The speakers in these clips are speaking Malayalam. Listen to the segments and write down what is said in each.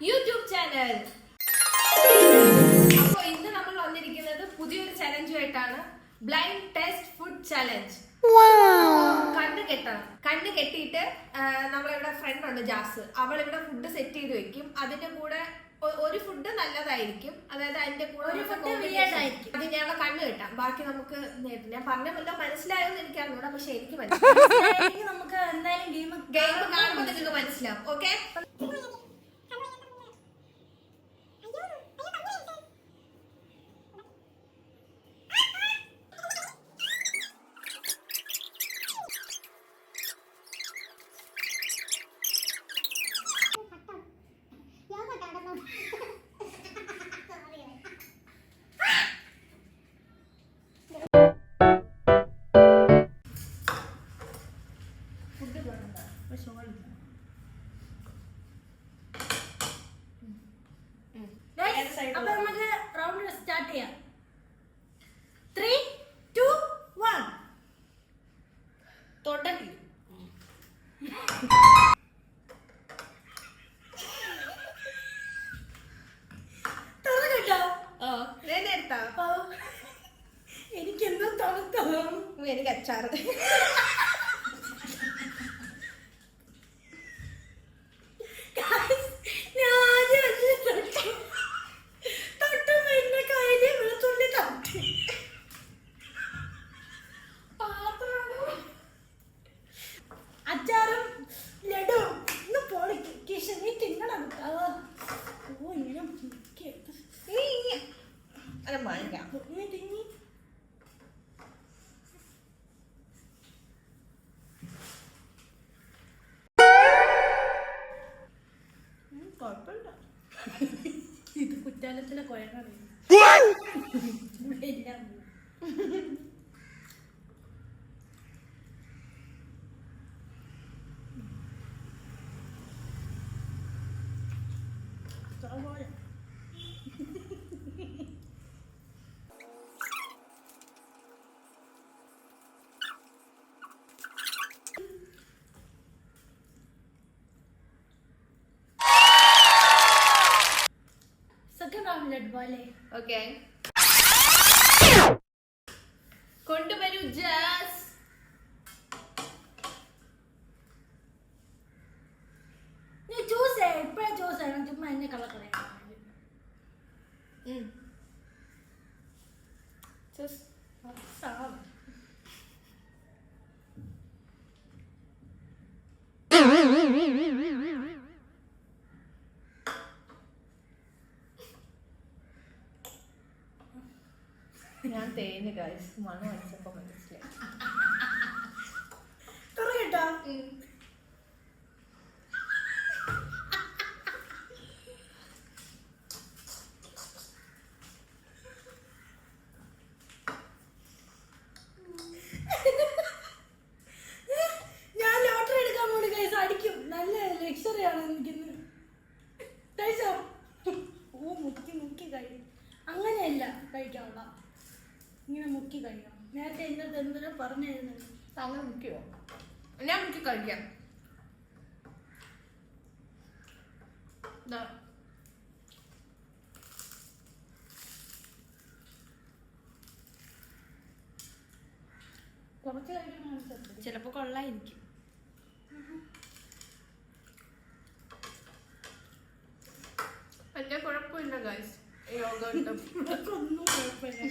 YouTube channel. അപ്പോൾ ഇന്ന് നമ്മൾ വന്നിരിക്കുന്നത് പുതിയൊരു ചലഞ്ചുമായിട്ടാണ്. Blind test food challenge. കണ്ണ് കെട്ടിയിട്ട് നമ്മളിവിടെ ഫ്രണ്ട് ഉണ്ട് ജാസ്, അവളിവിടെ ഫുഡ് സെറ്റ് ചെയ്ത് വെക്കും. അതിന്റെ കൂടെ ഒരു ഫുഡ് നല്ലതായിരിക്കും, അതായത് അതിന്റെ കൂടെ അത് ഞങ്ങളെ കണ്ണ് കെട്ടാം. ബാക്കി നമുക്ക് ഞാൻ പറഞ്ഞല്ലോ മനസ്സിലായോന്ന് എനിക്ക് അറിഞ്ഞൂടാ, പക്ഷെ എനിക്ക് മനസ്സിലായി. നമുക്ക് എന്തായാലും ഗെയിം കാണുമ്പോൾ നിങ്ങൾക്ക് മനസ്സിലാവും. ഓക്കെ, അപ്പൊ നമുക്ക് റൗണ്ട് സ്റ്റാർട്ട് ചെയ്യാം. 3, 2, 1. തൊടങ്ങി. എനിക്കെന്തോ തണുത്തോ, എനിക്ക് അച്ചാറ്. അച്ചാറും ലഡുവും ഇന്ന് പൊളിക്ക് നീ തിന്നണം. ഓ ഇങ്ങനെ തിങ്ങി കുഴപ്പമില്ല. ഇത് കുറ്റാലത്തിലെ കുഴങ്ങാണ്. സെക്കൻഡ് ഓംലെറ്റ് പോലെ. ഓക്കെ, കൊണ്ടുവരൂ ജാസ്. നീ ചൂസ് ചെയ്യ, ഇപ്പഴേ ചൂസ് ചെയ്യണം. ചുമ്മാ എന്നെ കളർ കളയാൻ. ഞാൻ തേന് ഗൈസ്, മണം അടിച്ചപ്പോ മനസ്സിലായി. തുറക്കട്ടോ. ഞാൻ ലോട്ടറി എടുക്കാൻ പോണി ഗൈസ്. അടിക്കും. നല്ല ലക്ഷറി ആണ് എനിക്കിന്ന്. കഴിച്ചോ? ഓ മുക്കി മുക്കി കഴിയും. അങ്ങനെയല്ല കഴിക്കാനുള്ള, ഇങ്ങനെ മുക്കി കഴിക്കണം. നേരത്തെ എൻ്റെ എന്തിനാ പറഞ്ഞിരുന്നത്? അങ്ങനെ മുക്കിയോ? ഞാൻ മുക്കി കഴിക്കാം. കുറച്ച് കഴിക്കണം. ചിലപ്പോ കൊള്ളായിരിക്കും. വലിയ കുഴപ്പമില്ല ഗൈസ്. ഒന്നും കുഴപ്പമില്ല.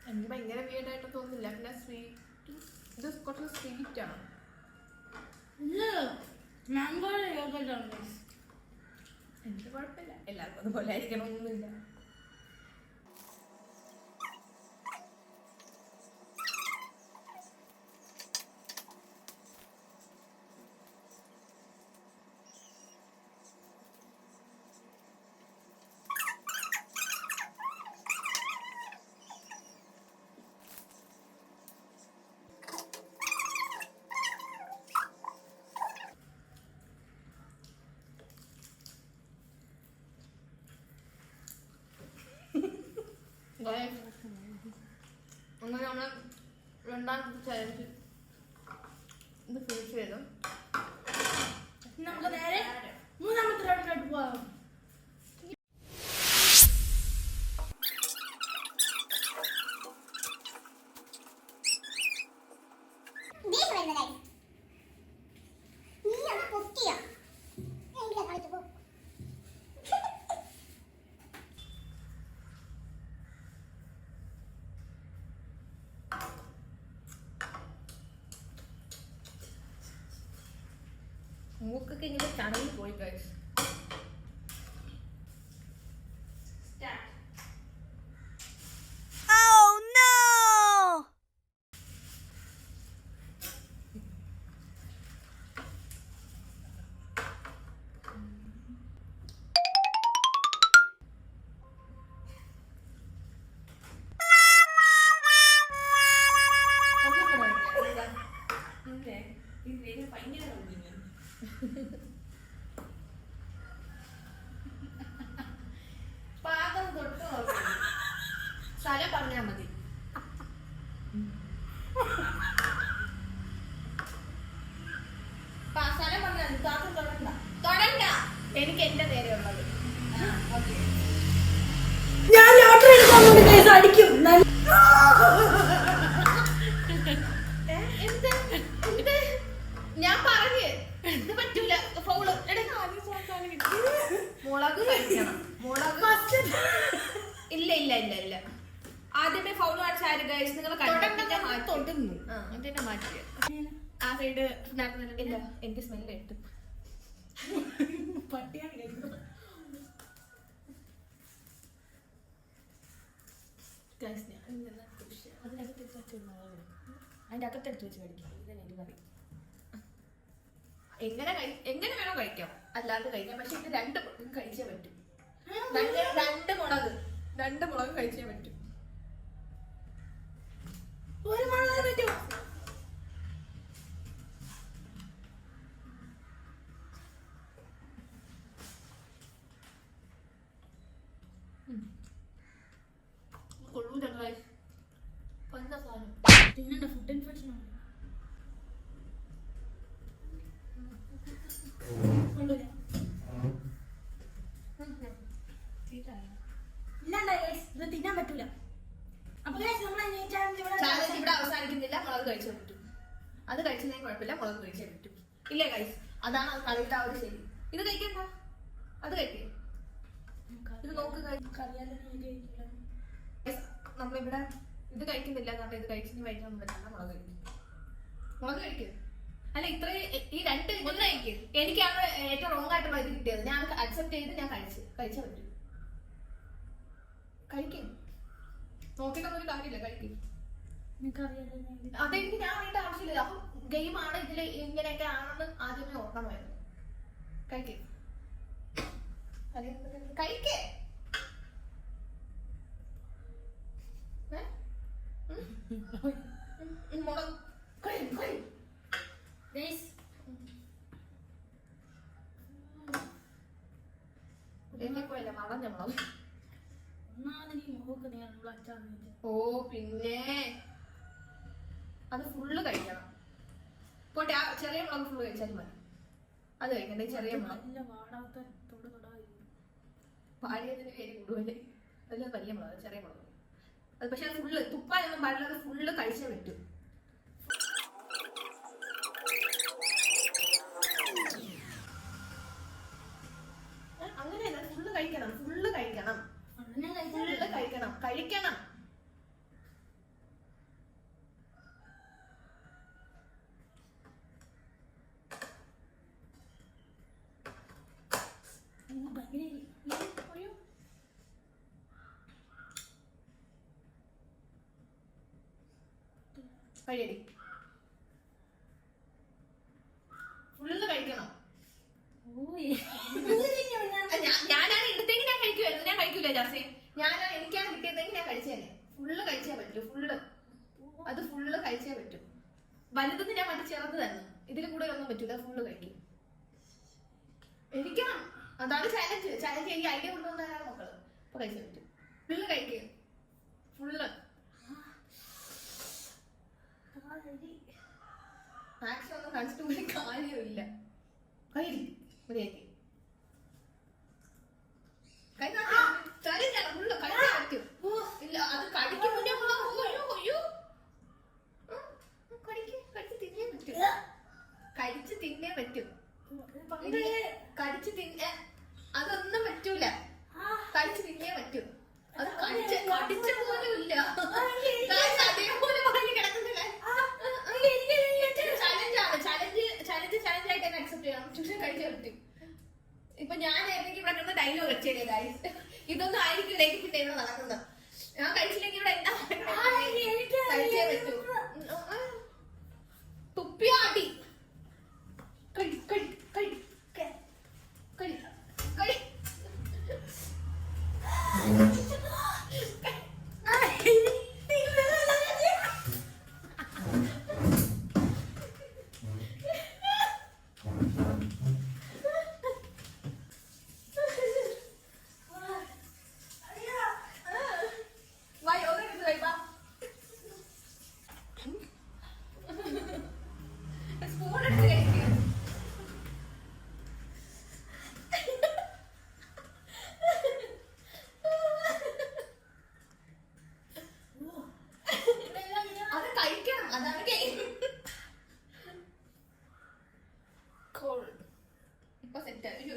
എനിക്ക് ഭയങ്കര വീടായിട്ട് തോന്നുന്നില്ല. പിന്നെ സ്വീറ്റ്, ഇത് കുറച്ച് സ്വീറ്റ് ആണ്. മാംഗോയുടെ യോഗട്ടാണ്. എനിക്ക് കുഴപ്പമില്ല, എല്ലാവർക്കും അതുപോലെ ആയിരിക്കണമെന്നൊന്നുമില്ല. അങ്ങനെ നമ്മൾ രണ്ടാമത്തെ ചലഞ്ച് ഇത് ഫിനിഷ് ചെയ്തു. നമുക്ക് നേരെ മൂക്കൊക്കെ ഇങ്ങനെ തടവിൽ പോയി ഗൈസ്. പാകം തൊട്ട് സ്ഥലം പറഞ്ഞാ മതി. സ്ഥലം പറഞ്ഞാൽ മതി. പാകം തൊടണ്ട തൊടണ്ട. എനിക്ക് എന്റെ നേരെ ഉള്ളത്. ഞാൻ ലോട്ടറി എടുക്കാൻ വേണ്ടി പൈസ അടിക്കും. ഞാൻ പറഞ്ഞു ഇത് പറ്റൂല. ഫൗള് മുളക് കഴിക്കണം. മുളക് ഇല്ല ഇല്ല ഇല്ല ഇല്ല. ആദ്യമേ ഫൗള് കാണിച്ച ആര് ഗൈസ്? നിങ്ങൾ തൊട്ടുന്നു. അതിന്റെ മാറ്റി ആ സൈഡ് ഇല്ല. എനിക്ക് സ്മെല്ല് കിട്ടും. പട്ടിയാണ് കഴിക്കുന്നത്. അതിന്റെ അകത്തെടുത്ത് വെച്ച് കഴിക്കാം. കറി എങ്ങനെ വേണോ കഴിക്കാം, അല്ലാതെ കഴിക്കാം. പക്ഷെ ഇത് രണ്ട് കഴിച്ചേ പറ്റും. രണ്ട് മുളക് കഴിച്ചേ പറ്റും. ഒരു മുളക് പറ്റുമോ? തിന്നണ്ട, ഫുഡ് ഇൻഫെക്ഷൻ ആണ്. ഇത് തിന്നാൻ പറ്റൂല. അപ്പൊ ചാലഞ്ച് ഇവിടെ അവസാനിക്കുന്നില്ല. മുളക് കഴിച്ചേ പറ്റും. അത് കഴിച്ചില്ലെങ്കിൽ കുഴപ്പമില്ല, മുളക് കഴിച്ചേ പറ്റും. ഇല്ലേ ഗൈസ്? അതാണ് കളിയുടെ ആ ഒരു ശരി. ഇത് കഴിക്കണ്ട, അത് കഴിക്കേ. ഇത് നോക്ക് നമ്മളിവിടെ ഇത് കഴിക്കുന്നില്ല. കാരണം ഇത് കഴിച്ചിട്ട് കഴിക്കാൻ പറ്റില്ല. മുളക് കഴിക്കും. മുളക് കഴിക്കും. അല്ല ഇത്ര ഈ രണ്ട് ഒന്ന് കഴിക്കും. എനിക്കാണ് ഏറ്റവും റോങ് ആയിട്ടുള്ള ഇത് കിട്ടിയത്. ഞാൻ അക്സെപ്റ്റ് ചെയ്ത് ഞാൻ കഴിച്ചേ പറ്റും. കഴിക്കും. നോക്കിയിട്ടൊന്നും കാര്യമില്ല. കഴിക്കും. അതെനിക്ക് ഞാൻ അറിയേണ്ട ആവശ്യമില്ല. അപ്പൊ ഗെയിമാണ് ഇതില് ഇങ്ങനെയൊക്കെ ആണെന്ന് ആദ്യമേ ഓർക്കണമായിരുന്നു. കഴിക്കും. കഴിക്കേ. മുളക് മറഞ്ഞ മുളക്. ഓ പിന്നെ അത് ഫുള്ള് കഴിക്കണം. പോട്ടെ, ആ ചെറിയ മുളക് ഫുള്ള് കഴിച്ചാലും മതി. അത് കഴിക്കണ്ടേ? ചെറിയ മുളക് പാടിയതിന് പേര് കൂടുതൽ. അതിൽ വലിയ മുളക്, ചെറിയ മുളക്. അത് പക്ഷെ അത് ഫുള്ള് തുപ്പാനൊന്നും പാടില്ല. അത് ഫുള്ള് കഴിച്ചേ പറ്റും. അങ്ങനെയല്ല, ഫുള്ള് കഴിക്കണം. ഫുള്ള് കഴിക്കണം. ഫുള്ള് കഴിക്കണം. കഴിക്കണം. കഴിയടി. ഫുള്ള് കഴിക്കണം. ഞാനാണ് എടുത്തെങ്കിൽ ഞാൻ കഴിക്കുമായിരുന്നു. ഞാൻ കഴിക്കൂല ജാസേ. എനിക്കാണ് കിട്ടിയതെങ്കിൽ ഞാൻ കഴിച്ചേനെ. ഫുള്ള് കഴിച്ചേ പറ്റൂ. അത് ഫുള്ള് കഴിച്ചേ പറ്റൂ. വലുതെന്ന് ഞാൻ മറ്റു ചേർത്ത് തന്നെ. ഇതിൽ കൂടുതൽ ഒന്നും പറ്റൂല. ഫുള്ള് കഴിക്കും. എനിക്കണം. അതാണ് ചാലഞ്ച്. എനിക്ക് ഐഡിയ കൊണ്ടുവന്നാണ് മക്കള്. അപ്പൊ കഴിച്ചേ പറ്റും. ഫുള്ള് കഴിക്കുക. ഫുള്ള് ആക്ഷൻ ഒന്നും കാണിച്ചിട്ട് ഒരു കാര്യമില്ല. മതിയാക്കി. ഫുള്ള് കഴിച്ചേ പറ്റും. ഇല്ല, അത് കടിക്കും മുന്നേ കഴിച്ച് തിന്നേ പറ്റും. കടിച്ച് തിന്ന അതൊന്നും പറ്റൂല. കടിച്ച് തിന്നേ പറ്റും. അത് കടിച്ച പോലും ഇല്ല. അതേപോലെ പറഞ്ഞു കിടക്കുന്നില്ല. ചലഞ്ചാണ്. ചലഞ്ച് ആയിട്ട് തന്നെ അക്സെപ്റ്റ് ചെയ്യണം. ഇപ്പൊ ഞാനായിരുന്നെങ്കിൽ ഇവിടെ കിടന്ന് ഡയലോഗ് വെച്ചേരെ ഗൈസ്. ഇതൊന്നും ആയിരിക്കില്ലെങ്കിൽ പിന്നെ ഇവിടെ നടക്കുന്നത്. ഞാൻ കഴിച്ചില്ലെങ്കിൽ ഇവിടെ എന്താ കഴിച്ചേ പറ്റൂ. തുപ്പിയാടി കഴി കഴി കഴി കഴി കഴി.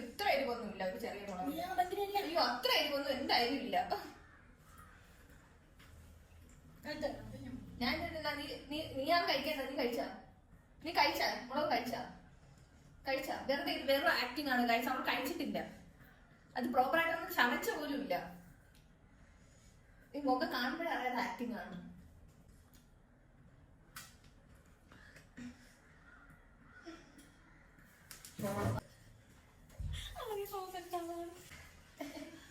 ഇത്ര എരിവൊന്നുമില്ല ഒരു ചെറിയ മുളക്. അയ്യോ അത്ര എരിവൊന്നും എന്തായാലും ഇല്ല. ഞാൻ നീയാണ് കഴിക്കാൻ. നീ കഴിച്ചാ മുളക് കഴിച്ചാ വെറുതെ ആക്ടിങ് ആണ് കഴിച്ച. അവൾ കഴിച്ചിട്ടില്ല. അത് പ്രോപ്പർ ആയിട്ടൊന്നും ചമച്ച പോലും ഇല്ല. ഈ മുഖം കാണുമ്പോഴേ അറിയാതെ ആക്ടിങ് ആണ്.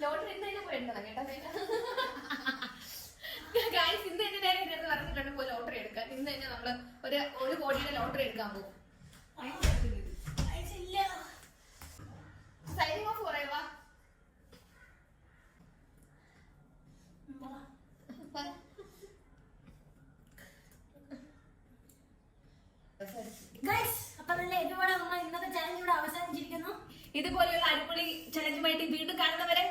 ലോട്ടറി ഇന്ന് തന്നെ പോയിട്ടുണ്ടോ കേട്ടോ? ഗായ്സ് ഇന്ന് തന്നെ നേരെ എന്റെ അടുത്ത് പറഞ്ഞിട്ടുണ്ട് പോയി ലോട്ടറി എടുക്കാൻ. ഇന്ന് തന്നെ നമ്മള് ഒരു 1 കോടിയുടെ ലോട്ടറി എടുക്കാൻ പോകും. സൈനിങ് ഓഫ് പറയുവാ. അപ്പൊ ഇന്നത്തെ ചാലഞ്ച് ഇവിടെ അവസാനിച്ചിരിക്കുന്നു. ഇതുപോലെയുള്ള അടിപൊളി ചലഞ്ചുമായിട്ട് വീണ്ടും കാണുന്നവരെ